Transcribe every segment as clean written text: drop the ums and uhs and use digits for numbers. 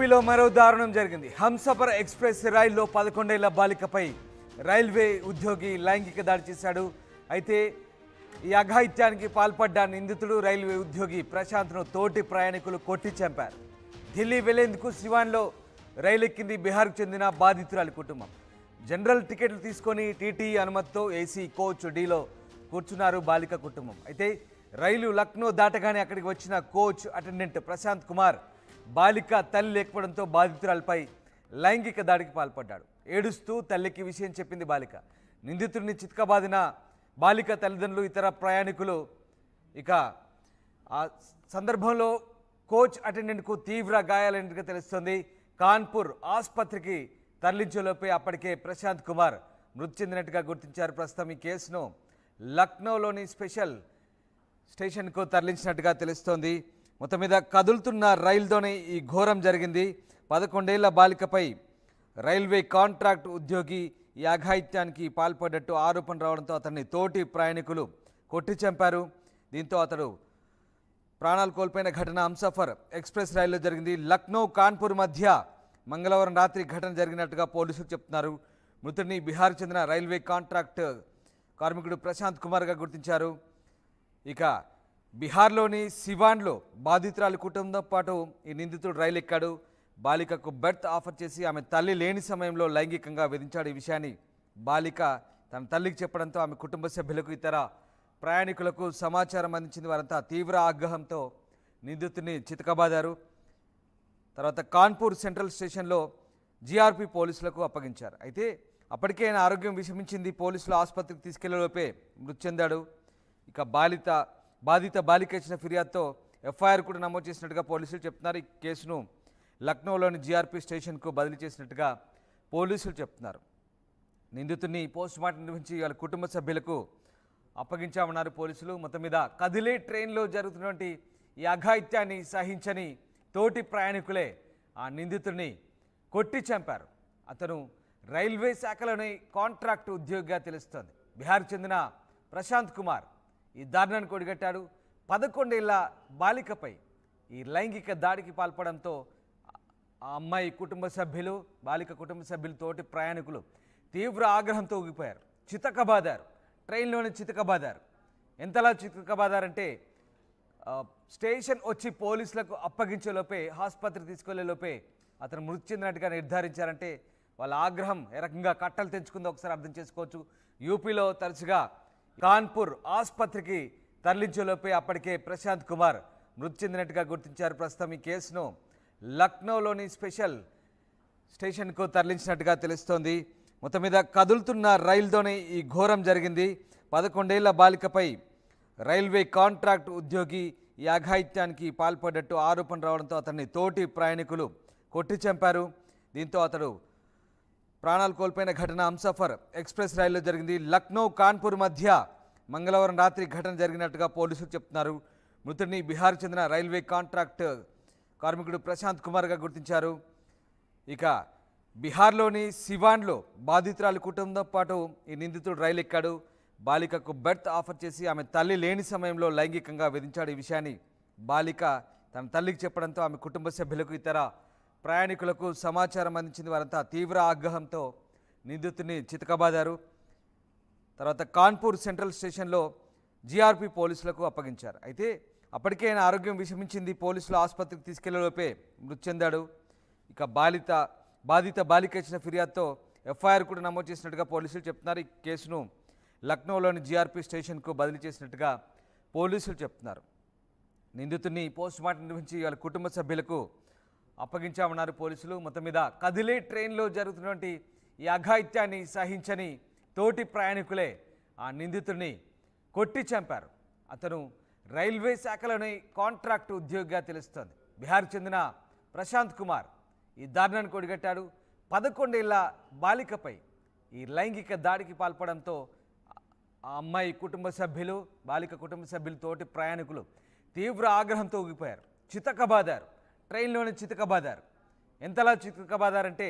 యూపీలో మరో దారుణం జరిగింది. హంసఫర్ ఎక్స్ప్రెస్ రైల్లో 11 ఏళ్ల బాలికపై రైల్వే ఉద్యోగి లైంగిక దాడి చేశాడు. అయితే ఈ అఘాయిత్యానికి పాల్పడ్డ నిందితుడు రైల్వే ఉద్యోగి ప్రశాంత్ను తోటి ప్రయాణికులు కొట్టి చంపారు. ఢిల్లీ వెళ్లేందుకు సివాన్లో రైలు ఎక్కింది బీహార్కు చెందిన బాధితురాలి కుటుంబం. జనరల్ టికెట్లు తీసుకొని టీటీఈ అనుమతితో ఏసీ కోచ్ డీలో కూర్చున్నారు బాలిక కుటుంబం. అయితే రైలు లక్నో దాటగానే అక్కడికి వచ్చిన కోచ్ అటెండెంట్ ప్రశాంత్ కుమార్ బాలిక తల్లి లేకపోవడంతో బాధితురాలపై లైంగిక దాడికి పాల్పడ్డాడు. ఏడుస్తూ తల్లికి విషయం చెప్పింది బాలిక. నిందితుడిని చితకబాదిన బాలిక తల్లిదండ్రులు, ఇతర ప్రయాణికులు. ఇక ఆ సందర్భంలో కోచ్ అటెండెంట్కు తీవ్ర గాయాలైనట్టుగా తెలుస్తోంది. కాన్పూర్ ఆసుపత్రికి తరలించేలోపే అప్పటికే ప్రశాంత్ కుమార్ మృతి చెందినట్టుగా గుర్తించారు. ప్రస్తుతం ఈ కేసును లక్నోలోని స్పెషల్ స్టేషన్కు తరలించినట్టుగా తెలుస్తోంది. మొత్తం మీద కదులుతున్న రైలుతోనే ఈ ఘోరం జరిగింది. 11 ఏళ్ల బాలికపై రైల్వే కాంట్రాక్ట్ ఉద్యోగి ఈ అఘాయిత్యానికి పాల్పడ్డట్టు ఆరోపణ రావడంతో అతన్ని తోటి ప్రయాణికులు కొట్టి చంపారు. దీంతో అతడు ప్రాణాలు కోల్పోయిన ఘటన హంసఫర్ ఎక్స్ప్రెస్ రైల్లో జరిగింది. లక్నో కాన్పూర్ మధ్య మంగళవారం రాత్రి ఘటన జరిగినట్టుగా పోలీసులు చెప్తున్నారు. మృతుడిని బీహార్ చెందిన రైల్వే కాంట్రాక్ట్ కార్మికుడు ప్రశాంత్ కుమార్గా గుర్తించారు. ఇక బీహార్లోని సివాన్లో బాధితురాలి కుటుంబంతో పాటు ఈ నిందితుడు రైలు ఎక్కాడు. బాలికకు బెర్త్ ఆఫర్ చేసి ఆమె తల్లి లేని సమయంలో లైంగికంగా వేధించాడు. ఈ విషయాన్ని బాలిక తన తల్లికి చెప్పడంతో ఆమె కుటుంబ సభ్యులకు, ఇతర ప్రయాణికులకు సమాచారం అందించింది. వారంతా తీవ్ర ఆగ్రహంతో నిందితుడిని చితకబాదారు. తర్వాత కాన్పూర్ సెంట్రల్ స్టేషన్లో జీఆర్పీ పోలీసులకు అప్పగించారు. అయితే అప్పటికే ఆయన ఆరోగ్యం విషమించింది. పోలీసులు ఆసుపత్రికి తీసుకెళ్లేలోపే మృతి చెందాడు. ఇక బాధిత బాలిక ఇచ్చిన ఫిర్యాదుతో ఎఫ్ఐఆర్ కూడా నమోదు చేసినట్టుగా పోలీసులు చెప్తున్నారు. ఈ కేసును లక్నోలోని జీఆర్పీ స్టేషన్కు బదిలీ చేసినట్టుగా పోలీసులు చెప్తున్నారు. నిందితుడిని పోస్టుమార్టం నిర్వహించి వాళ్ళ కుటుంబ సభ్యులకు అప్పగించామన్నారు పోలీసులు. మొత్తం మీద కదిలే ట్రైన్లో జరుగుతున్నటువంటి ఈ అఘాయిత్యాన్ని సహించని తోటి ప్రయాణికులే ఆ నిందితుడిని కొట్టి చంపారు. అతను రైల్వే శాఖలోని కాంట్రాక్ట్ ఉద్యోగిగా తెలుస్తోంది. బీహార్ చెందిన ప్రశాంత్ కుమార్ ఈ దారుణాన్ని కొడిగట్టాడు. 11 ఏళ్ల బాలికపై ఈ లైంగిక దాడికి పాల్పడంతో ఆ అమ్మాయి కుటుంబ సభ్యులు, బాలిక కుటుంబ సభ్యులు, తోటి ప్రయాణికులు తీవ్ర ఆగ్రహంతో ఊగిపోయారు. చితకబాదారు, ట్రైన్లోనే చితకబాదారు. ఎంతలా చితకబాదారంటే స్టేషన్ వచ్చి పోలీసులకు అప్పగించేలోపే, ఆసుపత్రికి తీసుకెళ్లేలోపే అతను మృతి చెందినట్టుగా నిర్ధారించారంటే వాళ్ళ ఆగ్రహం ఏ రకంగా కట్టలు తెంచుకుందో ఒకసారి అర్థం చేసుకోవచ్చు. యూపీలో తరచుగా కాన్పూర్ ఆసుపత్రికి తరలించేలోపే అప్పటికే ప్రశాంత్ కుమార్ మృతి చెందినట్టుగా గుర్తించారు. ప్రస్తుతం ఈ కేసును లక్నోలోని స్పెషల్ స్టేషన్కు తరలించినట్టుగా తెలుస్తోంది. మొత్తం మీద కదులుతున్న రైలుతోనే ఈ ఘోరం జరిగింది. 11 ఏళ్ల బాలికపై రైల్వే కాంట్రాక్ట్ ఉద్యోగి ఈ అఘాయిత్యానికి పాల్పడ్డట్టు ఆరోపణ రావడంతో అతన్ని తోటి ప్రయాణికులు కొట్టి చంపారు. దీంతో అతడు ప్రాణాలు కోల్పోయిన ఘటన హంసఫర్ ఎక్స్ప్రెస్ రైల్లో జరిగింది. లక్నో కాన్పూర్ మధ్య మంగళవారం రాత్రి ఘటన జరిగినట్టుగా పోలీసులు చెప్తున్నారు. మృతుడిని బీహార్ చెందిన రైల్వే కాంట్రాక్ట్ కార్మికుడు ప్రశాంత్ కుమార్గా గుర్తించారు. ఇక బీహార్లోని సివాన్లో బాధితురాలి కుటుంబంతో పాటు ఈ నిందితుడు రైలు ఎక్కాడు. బాలికకు బెర్త్ ఆఫర్ చేసి ఆమె తల్లి లేని సమయంలో లైంగికంగా వేధించాడు. ఈ విషయాన్ని బాలిక తన తల్లికి చెప్పడంతో ఆమె కుటుంబ సభ్యులకు, ఇతర ప్రయాణికులకు సమాచారం అందించింది. వారంతా తీవ్ర ఆగ్రహంతో నిందితుడిని చితకబాదారు. తర్వాత కాన్పూర్ సెంట్రల్ స్టేషన్లో జీఆర్పీ పోలీసులకు అప్పగించారు. అయితే అప్పటికే ఆయన ఆరోగ్యం విషమించింది. పోలీసులు ఆసుపత్రికి తీసుకెళ్లేలోపే మృతి చెందాడు. ఇక బాధిత బాలిక ఇచ్చిన ఫిర్యాదుతో ఎఫ్ఐఆర్ కూడా నమోదు చేసినట్టుగా పోలీసులు చెప్తున్నారు. ఈ కేసును లక్నోలోని జీఆర్పీ స్టేషన్కు బదిలీ చేసినట్టుగా పోలీసులు చెప్తున్నారు. నిందితుడిని పోస్టుమార్టం నిర్వహించి వాళ్ళ కుటుంబ సభ్యులకు అప్పగించామన్నారు పోలీసులు. మొత్తం మీద కదిలే ట్రైన్లో జరుగుతున్నటువంటి ఈ అఘాయిత్యాన్ని సహించని తోటి ప్రయాణికులే ఆ నిందితుడిని కొట్టి చంపారు. అతను రైల్వే శాఖలోని కాంట్రాక్ట్ ఉద్యోగిగా తెలుస్తోంది. బీహార్ చెందిన ప్రశాంత్ కుమార్ ఈ దారుణాన్ని కొడిగట్టాడు. 11 ఏళ్ల బాలికపై ఈ లైంగిక దాడికి పాల్పడంతో ఆ అమ్మాయి కుటుంబ సభ్యులు, బాలిక కుటుంబ సభ్యులు, తోటి ప్రయాణికులు తీవ్ర ఆగ్రహంతో ఊగిపోయారు. చితకబాదారు, ట్రైన్లోనే చితకబాదారు. ఎంతలా చితకబాదారంటే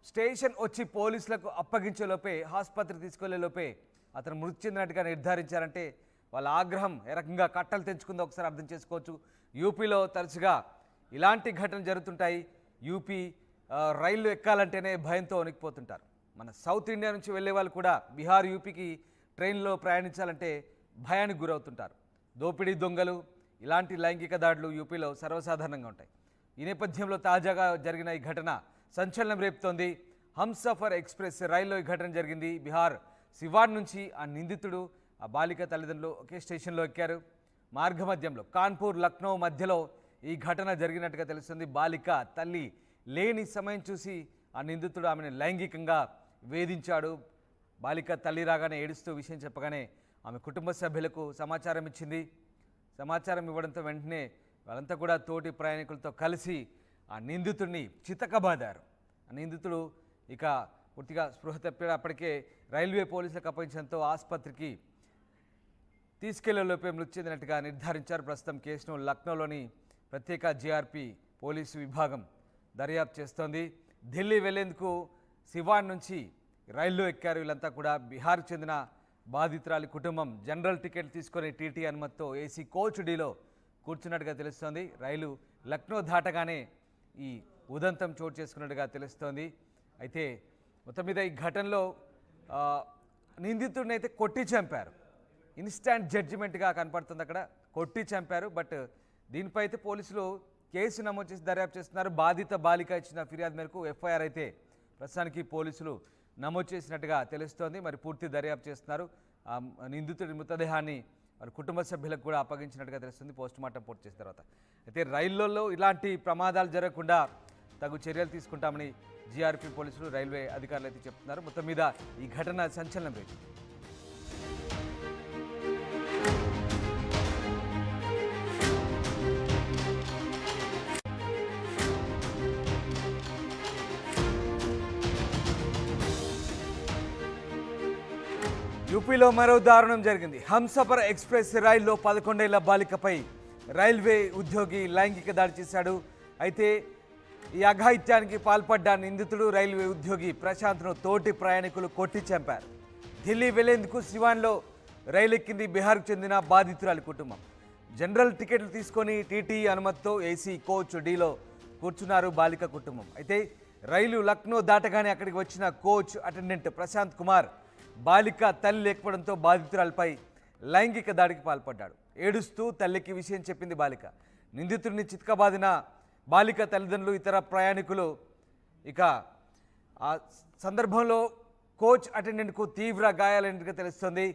స్టేషన్ వచ్చి పోలీసులకు అప్పగించేలోపే, ఆసుపత్రికి తీసుకెళ్లేలోపే అతను మృతి చెందినట్టుగా నిర్ధారించారంటే వాళ్ళ ఆగ్రహం ఏ రకంగా కట్టలు తెంచుకుందో ఒకసారి అర్థం చేసుకోవచ్చు. యూపీలో తరచుగా ఇలాంటి ఘటనలు జరుగుతుంటాయి. యూపీ రైళ్లు ఎక్కాలంటేనే భయంతో వణికిపోతుంటారు. మన సౌత్ ఇండియా నుంచి వెళ్ళే వాళ్ళు కూడా బీహార్ యూపీకి ట్రైన్లో ప్రయాణించాలంటే భయానికి గురవుతుంటారు. దోపిడీ దొంగలు ఇలాంటి లైంగిక దాడులు యూపీలో సర్వసాధారణంగా ఉంటాయి. ఈ నేపథ్యంలో తాజాగా జరిగిన ఈ ఘటన సంచలనం రేపుతోంది. హంసఫర్ ఎక్స్ప్రెస్ రైల్లో ఈ ఘటన జరిగింది. బీహార్ సివాన్ నుంచి ఆ నిందితుడు ఆ బాలిక తల్లిదండ్రులు ఒకే స్టేషన్లో ఎక్కారు. మార్గమధ్యంలో కాన్పూర్ లక్నో మధ్యలో ఈ ఘటన జరిగినట్టుగా తెలుస్తుంది. బాలిక తల్లి లేని సమయం చూసి ఆ నిందితుడు ఆమెను లైంగికంగా వేధించాడు. బాలిక తల్లి రాగానే ఏడుస్తూ విషయం చెప్పగానే ఆమె కుటుంబ సభ్యులకు సమాచారం ఇచ్చింది. సమాచారం ఇవ్వడంతో వెంటనే వాళ్ళంతా కూడా తోటి ప్రయాణికులతో కలిసి ఆ నిందితుడిని చితకబాదారు. ఆ నిందితుడు ఇక పూర్తిగా స్పృహ తప్పాడు. అప్పటికే రైల్వే పోలీసులకు అప్పగించడంతో ఆసుపత్రికి తీసుకెళ్లేలోపే మృతి చెందినట్టుగా నిర్ధారించారు. ప్రస్తుతం కేసును లక్నోలోని ప్రత్యేక జీఆర్పీ పోలీసు విభాగం దర్యాప్తు చేస్తోంది. ఢిల్లీ వెళ్లేందుకు సివాన్ నుంచి రైల్లో ఎక్కారు. వీళ్ళంతా కూడా బీహార్కు చెందిన బాధితురాలి కుటుంబం జనరల్ టికెట్ తీసుకొని టీటీ అనుమతితో ఏసీ కోచ్ డీలో కూర్చున్నట్టుగా తెలుస్తోంది. రైలు లక్నో దాటగానే ఈ ఉదంతం చోటు చేసుకున్నట్టుగా తెలుస్తోంది. అయితే మొత్తం మీద ఈ ఘటనలో నిందితుడిని అయితే కొట్టి చంపారు. ఇన్స్టాంట్ జడ్జిమెంట్గా కనపడుతుంది. అక్కడ కొట్టి చంపారు. బట్ దీనిపై అయితే పోలీసులు కేసు నమోదు చేసి దర్యాప్తు చేస్తున్నారు. బాధిత బాలిక ఇచ్చిన ఫిర్యాదు మేరకు ఎఫ్ఐఆర్ అయితే ప్రస్తుతానికి పోలీసులు నమోదు చేసినట్టుగా తెలుస్తోంది. మరి పూర్తి దర్యాప్తు చేస్తున్నారు. నిందితుడి మృతదేహాన్ని వారి కుటుంబ సభ్యులకు కూడా అప్పగించినట్టుగా తెలుస్తుంది పోస్టుమార్టం పూర్తి చేసిన తర్వాత. అయితే రైళ్లలో ఇలాంటి ప్రమాదాలు జరగకుండా తగు చర్యలు తీసుకుంటామని జీఆర్పీ పోలీసులు రైల్వే అధికారులు అయితే చెప్తున్నారు. మొత్తం మీద ఈ ఘటన సంచలనం రేపింది. యూపీలో మరో దారుణం జరిగింది. హంసఫర్ ఎక్స్ప్రెస్ రైల్లో 11 ఏళ్ల బాలికపై రైల్వే ఉద్యోగి లైంగిక దాడి చేశాడు. అయితే ఈ అఘాయిత్యానికి పాల్పడ్డ నిందితుడు రైల్వే ఉద్యోగి ప్రశాంత్ను తోటి ప్రయాణికులు కొట్టి చంపారు. ఢిల్లీ వెళ్లేందుకు సివాన్లో రైలు ఎక్కింది బీహార్కు చెందిన బాధితురాలి కుటుంబం. జనరల్ టికెట్లు తీసుకొని టీటీ అనుమతితో ఏసీ కోచ్ డీలో కూర్చున్నారు బాలిక కుటుంబం. అయితే రైలు లక్నో దాటగానే అక్కడికి వచ్చిన కోచ్ అటెండెంట్ ప్రశాంత్ కుమార్ బాలిక తల్లి లేకపోవడంతో బాధితురాలపై లైంగిక దాడికి పాల్పడ్డాడు. ఏడుస్తూ తల్లికి విషయం చెప్పింది బాలిక. నిందితుడిని చితకబాదిన బాలిక తల్లిదండ్రులు ఇతర ప్రయాణికులు. ఇక ఆ సందర్భంలో కోచ్ అటెండెంట్కు తీవ్ర గాయాలైనట్టుగా తెలుస్తోంది.